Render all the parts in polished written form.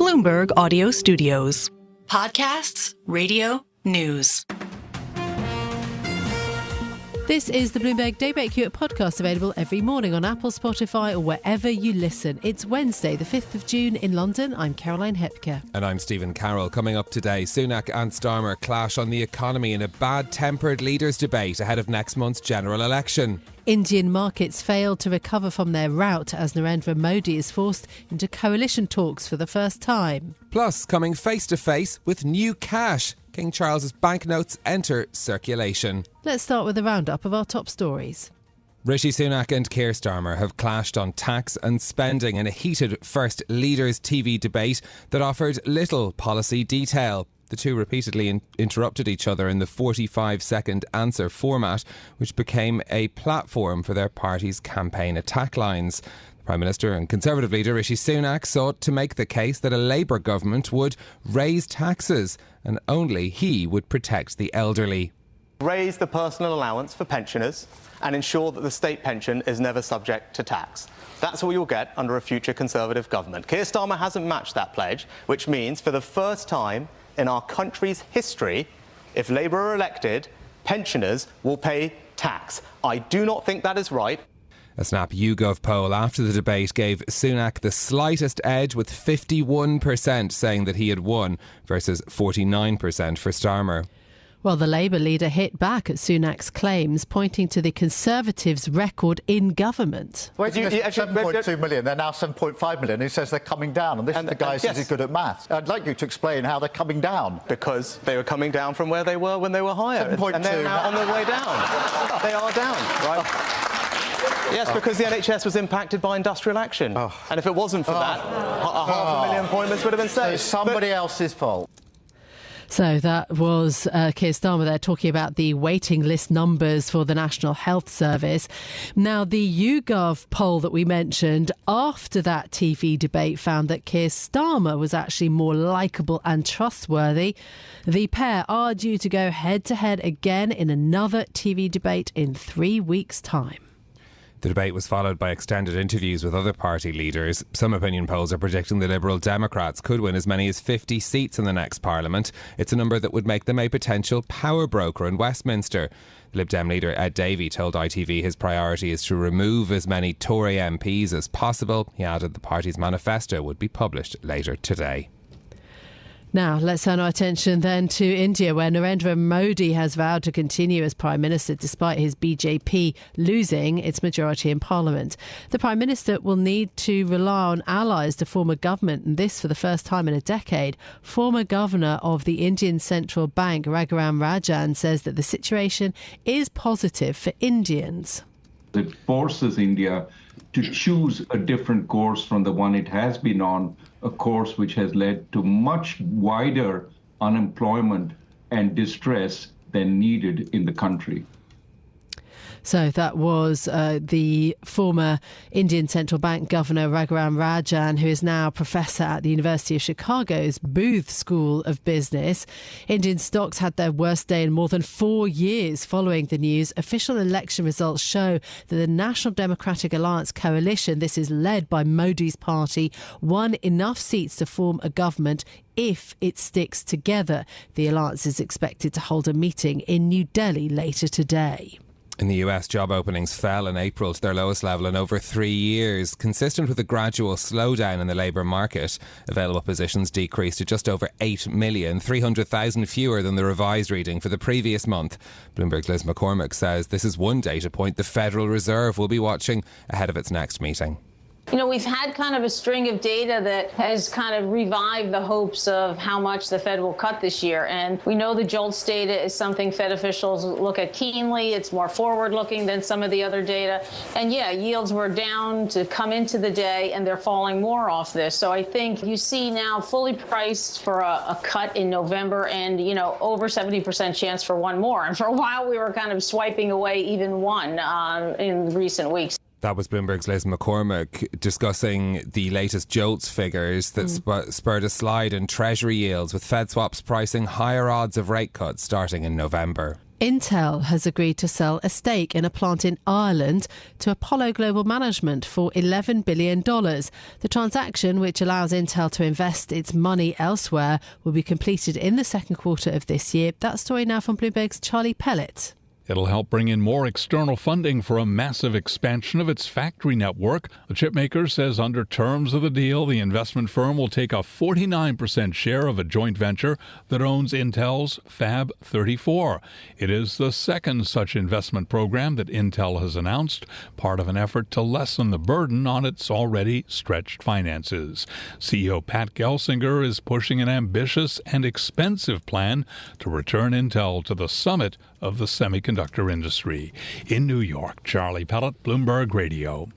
Bloomberg Audio Studios. Podcasts, radio, news. This is the Bloomberg Daybreak podcast, available every morning on Apple, Spotify or wherever you listen. It's Wednesday, the 5th of June in London. I'm Caroline Hepker. And I'm Stephen Carroll. Coming up today, Sunak and Starmer clash on the economy in a bad-tempered leaders' debate ahead of next month's general election. Indian markets failed to recover from their rout as Narendra Modi is forced into coalition talks for the first time. Plus, coming face-to-face with new cash. King Charles's banknotes enter circulation. Let's start with a roundup of our top stories. Rishi Sunak and Keir Starmer have clashed on tax and spending in a heated first leaders' TV debate that offered little policy detail. The two repeatedly interrupted each other in the 45-second answer format, which became a platform for their party's campaign attack lines. Prime Minister and Conservative leader Rishi Sunak sought to make the case that a Labour government would raise taxes and only he would protect the elderly. Raise the personal allowance for pensioners and ensure that the state pension is never subject to tax. That's all you'll get under a future Conservative government. Keir Starmer hasn't matched that pledge, which means for the first time in our country's history, if Labour are elected, pensioners will pay tax. I do not think that is right. A Snap YouGov poll after the debate gave Sunak the slightest edge, with 51% saying that he had won versus 49% for Starmer. Well, the Labour leader hit back at Sunak's claims, pointing to the Conservatives' record in government. Well, 7.2 million, they're now 7.5 million. He says they're coming down, and this is the guy who says he's good at maths. I'd like you to explain how they're coming down. Because they were coming down from where they were when they were higher, and they're now on their way down. They are down, right? Yes, because the NHS was impacted by industrial action. And if it wasn't for that, 500,000 appointments would have been saved. It's somebody else's fault. So that was Keir Starmer there talking about the waiting list numbers for the National Health Service. Now, the YouGov poll that we mentioned after that TV debate found that Keir Starmer was actually more likeable and trustworthy. The pair are due to go head-to-head again in another TV debate in 3 weeks' time. The debate was followed by extended interviews with other party leaders. Some opinion polls are predicting the Liberal Democrats could win as many as 50 seats in the next Parliament. It's a number that would make them a potential power broker in Westminster. Lib Dem leader Ed Davey told ITV his priority is to remove as many Tory MPs as possible. He added the party's manifesto would be published later today. Now, let's turn our attention then to India, where Narendra Modi has vowed to continue as Prime Minister despite his BJP losing its majority in Parliament. The Prime Minister will need to rely on allies to form a government, and this for the first time in a decade. Former Governor of the Indian Central Bank, Raghuram Rajan, says that the situation is positive for Indians. It forces India to choose a different course from the one it has been on, a course which has led to much wider unemployment and distress than needed in the country. So that was the former Indian Central Bank Governor Raghuram Rajan, who is now professor at the University of Chicago's Booth School of Business. Indian stocks had their worst day in more than 4 years following the news. Official election results show that the National Democratic Alliance coalition, this is led by Modi's party, won enough seats to form a government if it sticks together. The alliance is expected to hold a meeting in New Delhi later today. In the US, job openings fell in April to their lowest level in over 3 years. Consistent with a gradual slowdown in the labour market, available positions decreased to just over 8 million, 300,000 fewer than the revised reading for the previous month. Bloomberg's Liz McCormick says this is one data point the Federal Reserve will be watching ahead of its next meeting. You know, we've had kind of a string of data that has kind of revived the hopes of how much the Fed will cut this year. And we know the JOLTS data is something Fed officials look at keenly. It's more forward-looking than some of the other data. And yeah, yields were down to come into the day, and they're falling more off this. So I think you see now fully priced for a cut in November and, you know, over 70% chance for one more. And for a while, we were kind of swiping away even one in recent weeks. That was Bloomberg's Liz McCormick discussing the latest JOLTS figures that spurred a slide in Treasury yields, with Fed swaps pricing higher odds of rate cuts starting in November. Intel has agreed to sell a stake in a plant in Ireland to Apollo Global Management for $11 billion. The transaction, which allows Intel to invest its money elsewhere, will be completed in the second quarter of this year. That story now from Bloomberg's Charlie Pellet. It'll help bring in more external funding for a massive expansion of its factory network. The chipmaker says under terms of the deal, the investment firm will take a 49% share of a joint venture that owns Intel's Fab 34. It is the second such investment program that Intel has announced, part of an effort to lessen the burden on its already stretched finances. CEO Pat Gelsinger is pushing an ambitious and expensive plan to return Intel to the summit of the semiconductor industry. In New York, Charlie Pellet, Bloomberg Radio.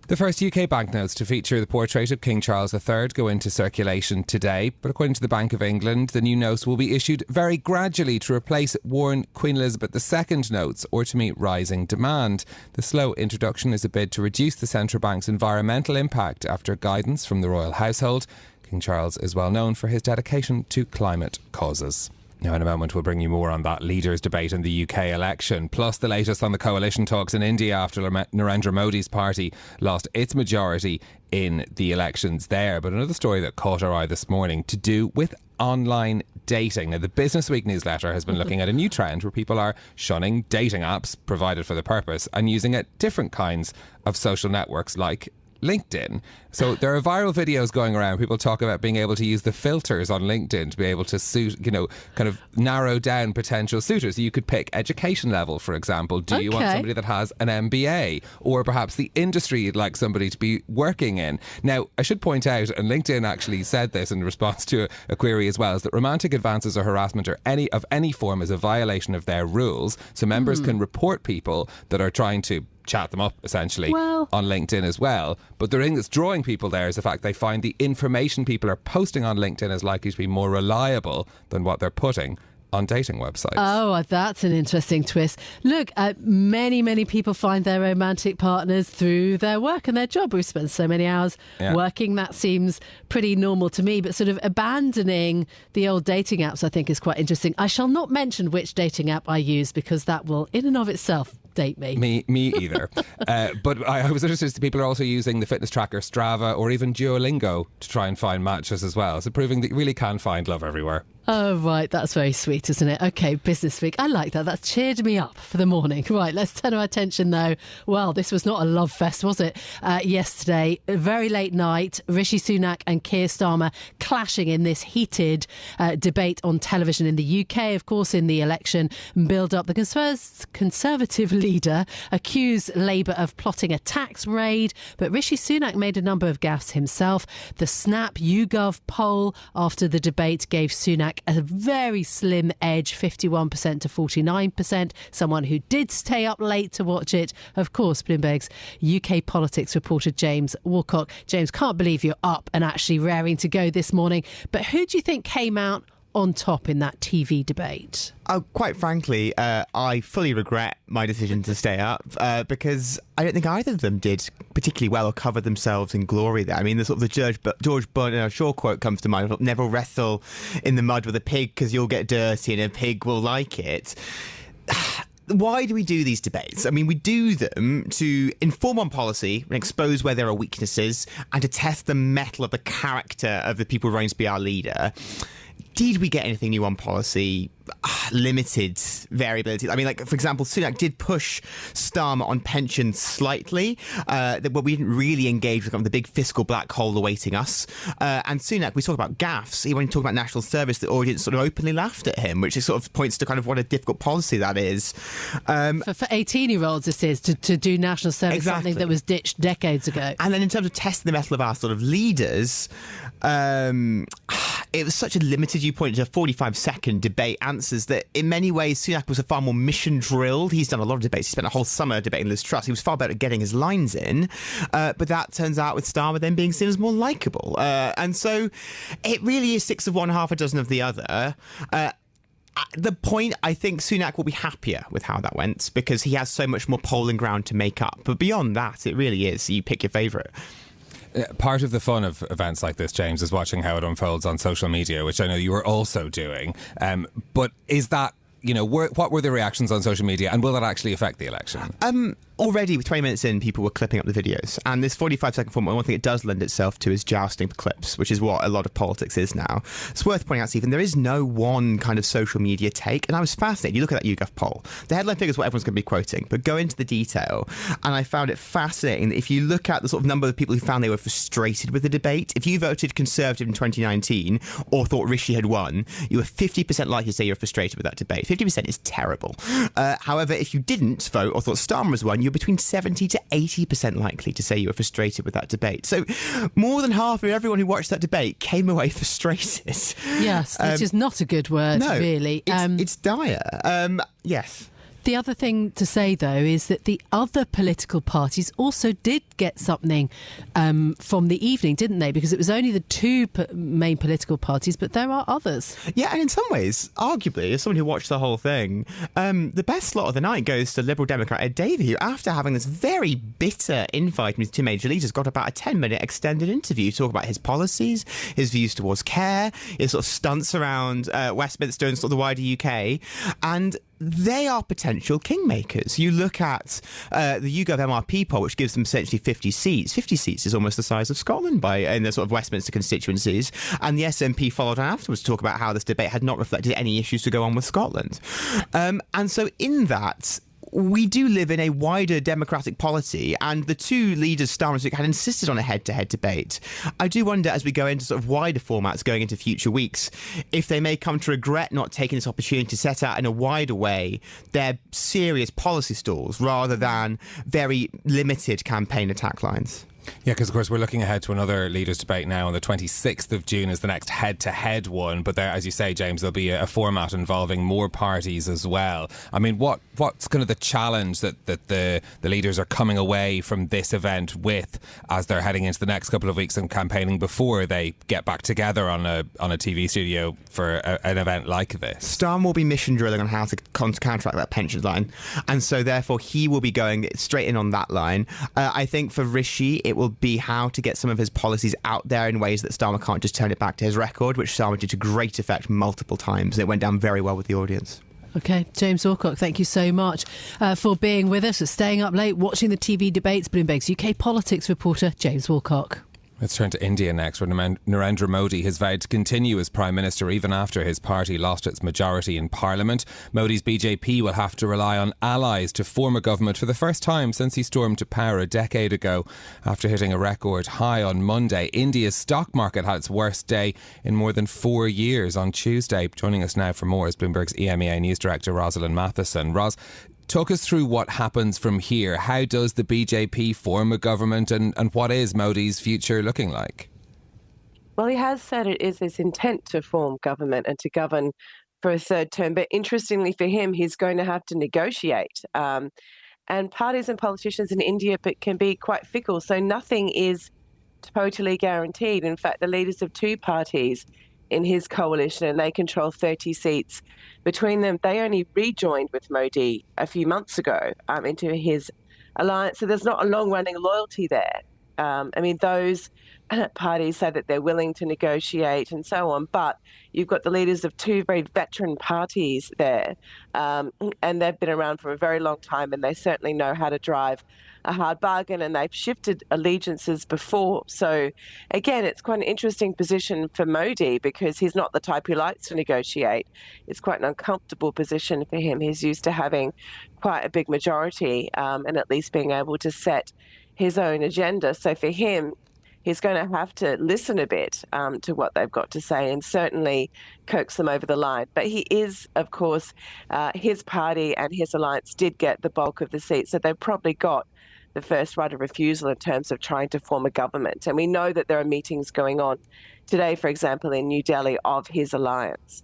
The first UK banknotes to feature the portrait of King Charles III go into circulation today, but according to the Bank of England, the new notes will be issued very gradually to replace worn Queen Elizabeth II notes or to meet rising demand. The slow introduction is a bid to reduce the central bank's environmental impact after guidance from the royal household. King Charles is well known for his dedication to climate causes. Now, in a moment, we'll bring you more on that leaders' debate in the UK election, plus the latest on the coalition talks in India after Narendra Modi's party lost its majority in the elections there. But another story that caught our eye this morning to do with online dating. Now, the Business Week newsletter has been looking at a new trend where people are shunning dating apps provided for the purpose and using different kinds of social networks like LinkedIn. So there are viral videos going around. People talk about being able to use the filters on LinkedIn to be able to kind of narrow down potential suitors. You could pick education level, for example. Do you want somebody that has an MBA, or perhaps the industry you'd like somebody to be working in? Now, I should point out, and LinkedIn actually said this in response to a query as well, is that romantic advances or harassment or any form is a violation of their rules. So members can report people that are trying to chat them up, essentially, on LinkedIn as well. But the thing that's drawing people there is the fact they find the information people are posting on LinkedIn is likely to be more reliable than what they're putting on dating websites. Oh, that's an interesting twist. Look, many people find their romantic partners through their work and their job. We spend so many hours working. That seems pretty normal to me, but sort of abandoning the old dating apps I think is quite interesting. I shall not mention which dating app I use because that will in and of itself date me. Me either. But I was interested that people are also using the fitness tracker Strava or even Duolingo to try and find matches as well. So proving that you really can find love everywhere. Oh, right. That's very sweet, isn't it? OK, Business Week. I like that. That's cheered me up for the morning. Right, let's turn our attention, though. Well, this was not a love fest, was it? Yesterday, a very late night, Rishi Sunak and Keir Starmer clashing in this heated debate on television in the UK, of course, in the election build-up. The Conservative leader accused Labour of plotting a tax raid, but Rishi Sunak made a number of gaffes himself. The Snap YouGov poll after the debate gave Sunak a very slim edge, 51% to 49%. Someone who did stay up late to watch it, of course, Bloomberg's UK politics reporter James Woolcock. James, can't believe you're up and actually raring to go this morning. But who do you think came out on top in that TV debate? Quite frankly, I fully regret my decision to stay up because I don't think either of them did particularly well or covered themselves in glory there. I mean, the sort of the George Bernard Shaw quote comes to mind: "Never wrestle in the mud with a pig because you'll get dirty and a pig will like it." Why do we do these debates? I mean, we do them to inform on policy and expose where there are weaknesses and to test the mettle of the character of the people who are going to be our leader. Did we get anything new on policy? Limited variability. I mean, like, for example, Sunak did push Starmer on pensions slightly, but we didn't really engage with the big fiscal black hole awaiting us. And Sunak, we talk about gaffes. When he talked about national service, the audience sort of openly laughed at him, which sort of points to kind of what a difficult policy that is. For 18-year-olds, this is to do national service, something that was ditched decades ago. And then in terms of testing the mettle of our sort of leaders, it was such a limited viewpoint to a 45-second debate answers that in many ways Sunak was a far more mission drilled. He's done a lot of debates. He spent a whole summer debating Liz Truss. He was far better at getting his lines in. But that turns out with Starmer then being seen as more likeable. And so it really is 6 of one, half a dozen of the other. At the point, I think Sunak will be happier with how that went because he has so much more polling ground to make up. But beyond that, it really is. You pick your favourite. Part of the fun of events like this, James, is watching how it unfolds on social media, which I know you were also doing. But is that what were the reactions on social media, and will that actually affect the election? Already, with 20 minutes in, people were clipping up the videos. And this 45-second format, one thing it does lend itself to is jousting for clips, which is what a lot of politics is now. It's worth pointing out, Stephen, there is no one kind of social media take. And I was fascinated. You look at that YouGov poll. The headline figure is what everyone's going to be quoting, but go into the detail. And I found it fascinating that if you look at the sort of number of people who found they were frustrated with the debate, if you voted Conservative in 2019 or thought Rishi had won, you were 50% likely to say you're frustrated with that debate. 50% is terrible. However, if you didn't vote or thought Starmer has won, you're between 70 to 80% likely to say you were frustrated with that debate. So more than half of everyone who watched that debate came away frustrated. Yes, which is not a good word, really. It's dire. Yes. The other thing to say, though, is that the other political parties also did get something from the evening, didn't they? Because it was only the two main political parties, but there are others. Yeah, and in some ways, arguably, as someone who watched the whole thing, the best slot of the night goes to Liberal Democrat Ed Davey, who, after having this very bitter infight with two major leaders, got about a 10-minute extended interview to talk about his policies, his views towards care, his sort of stunts around Westminster and sort of the wider UK, and they are potential kingmakers. You look at the YouGov MRP poll, which gives them essentially 50 seats. 50 seats is almost the size of Scotland in the sort of Westminster constituencies. And the SNP followed on afterwards to talk about how this debate had not reflected any issues to go on with Scotland. And so in that, we do live in a wider democratic polity, and the two leaders, Starmer and Sunak, had insisted on a head-to-head debate. I do wonder, as we go into sort of wider formats going into future weeks, if they may come to regret not taking this opportunity to set out in a wider way their serious policy stalls rather than very limited campaign attack lines. Yeah, because of course we're looking ahead to another leaders' debate now on the 26th of June is the next head-to-head one. But there, as you say, James, there'll be a format involving more parties as well. I mean, what's kind of the challenge that the leaders are coming away from this event with as they're heading into the next couple of weeks and campaigning before they get back together on a TV studio for an event like this? Starmer will be mission drilling on how to counteract that pension line, and so therefore he will be going straight in on that line. I think for Rishi, it will be how to get some of his policies out there in ways that Starmer can't just turn it back to his record, which Starmer did to great effect multiple times. And it went down very well with the audience. OK, James Alcock, thank you so much for being with us, for staying up late, watching the TV debates. Bloomberg's UK politics reporter, James Alcock. Let's turn to India next, where Narendra Modi has vowed to continue as Prime Minister even after his party lost its majority in Parliament. Modi's BJP will have to rely on allies to form a government for the first time since he stormed to power a decade ago. After hitting a record high on Monday, India's stock market had its worst day in more than 4 years on Tuesday. Joining us now for more is Bloomberg's EMEA News Director Rosalind Matheson. Ros, talk us through what happens from here. How does the BJP form a government, and what is Modi's future looking like? Well, he has said it is his intent to form government and to govern for a third term. But interestingly for him, he's going to have to negotiate. And parties and politicians in India can be quite fickle. So nothing is totally guaranteed. In fact, the leaders of two parties in his coalition, and they control 30 seats. Between them, they only rejoined with Modi a few months ago into his alliance. So there's not a long-running loyalty there. Those parties say that they're willing to negotiate and so on, but you've got the leaders of two very veteran parties there, and they've been around for a very long time, and they certainly know how to drive a hard bargain, and they've shifted allegiances before. So again, it's quite an interesting position for Modi because he's not the type who likes to negotiate. It's quite an uncomfortable position for him. He's used to having quite a big majority and at least being able to set his own agenda. So for him, he's going to have to listen a bit to what they've got to say and certainly coax them over the line. But he is, of course, his party and his alliance did get the bulk of the seats, so they've probably got the first right of refusal in terms of trying to form a government. And we know that there are meetings going on today, for example, in New Delhi of his alliance.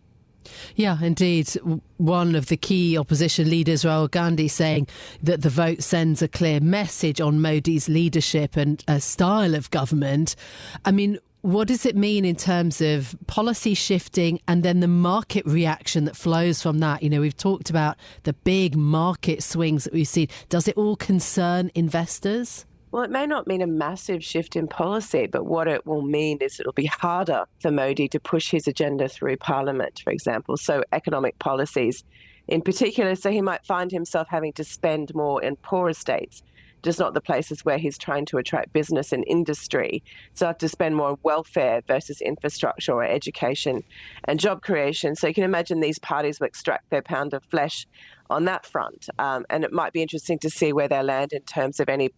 Yeah, indeed. One of the key opposition leaders, Rahul Gandhi, saying that the vote sends a clear message on Modi's leadership and style of government. I mean, what does it mean in terms of policy shifting and then the market reaction that flows from that? You know, we've talked about the big market swings that we've seen. Does it all concern investors? Well, it may not mean a massive shift in policy, but what it will mean is it'll be harder for Modi to push his agenda through Parliament, for example. So economic policies in particular. So he might find himself having to spend more in poorer states, just not the places where he's trying to attract business and industry. So have to spend more on welfare versus infrastructure or education and job creation. So you can imagine these parties will extract their pound of flesh on that front. And it might be interesting to see where they land in terms of any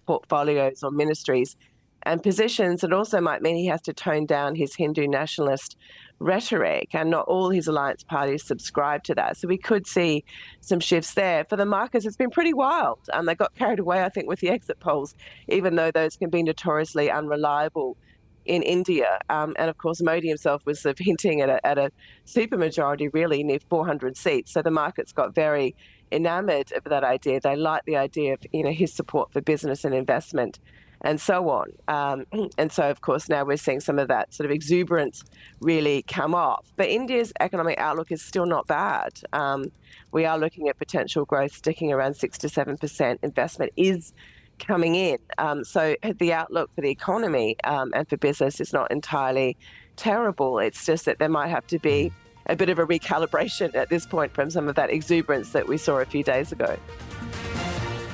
portfolios or ministries and positions. It also might mean he has to tone down his Hindu nationalist rhetoric, and not all his alliance parties subscribe to that. So we could see some shifts there. For the markets, it's been pretty wild. They got carried away, I think, with the exit polls, even though those can be notoriously unreliable in India. And of course, Modi himself was sort of hinting at a supermajority, really, near 400 seats. So the markets got very enamored of that idea. They liked the idea of, his support for business and investment and so on. And so, of course, now we're seeing some of that sort of exuberance really come off. But India's economic outlook is still not bad. We are looking at potential growth sticking around 6 to 7%. Investment is coming in. So the outlook for the economy and for business is not entirely terrible. It's just that there might have to be a bit of a recalibration at this point from some of that exuberance that we saw a few days ago.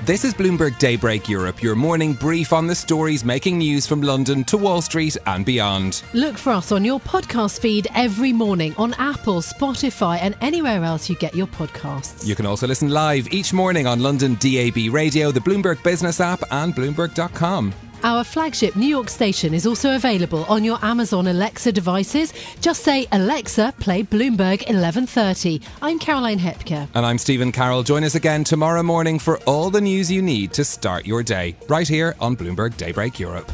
This is Bloomberg Daybreak Europe, your morning brief on the stories making news from London to Wall Street and beyond. Look for us on your podcast feed every morning on Apple, Spotify and anywhere else you get your podcasts. You can also listen live each morning on London DAB Radio, the Bloomberg Business app and Bloomberg.com. Our flagship New York station is also available on your Amazon Alexa devices. Just say, Alexa, play Bloomberg 1130. I'm Caroline Hepker. And I'm Stephen Carroll. Join us again tomorrow morning for all the news you need to start your day, right here on Bloomberg Daybreak Europe.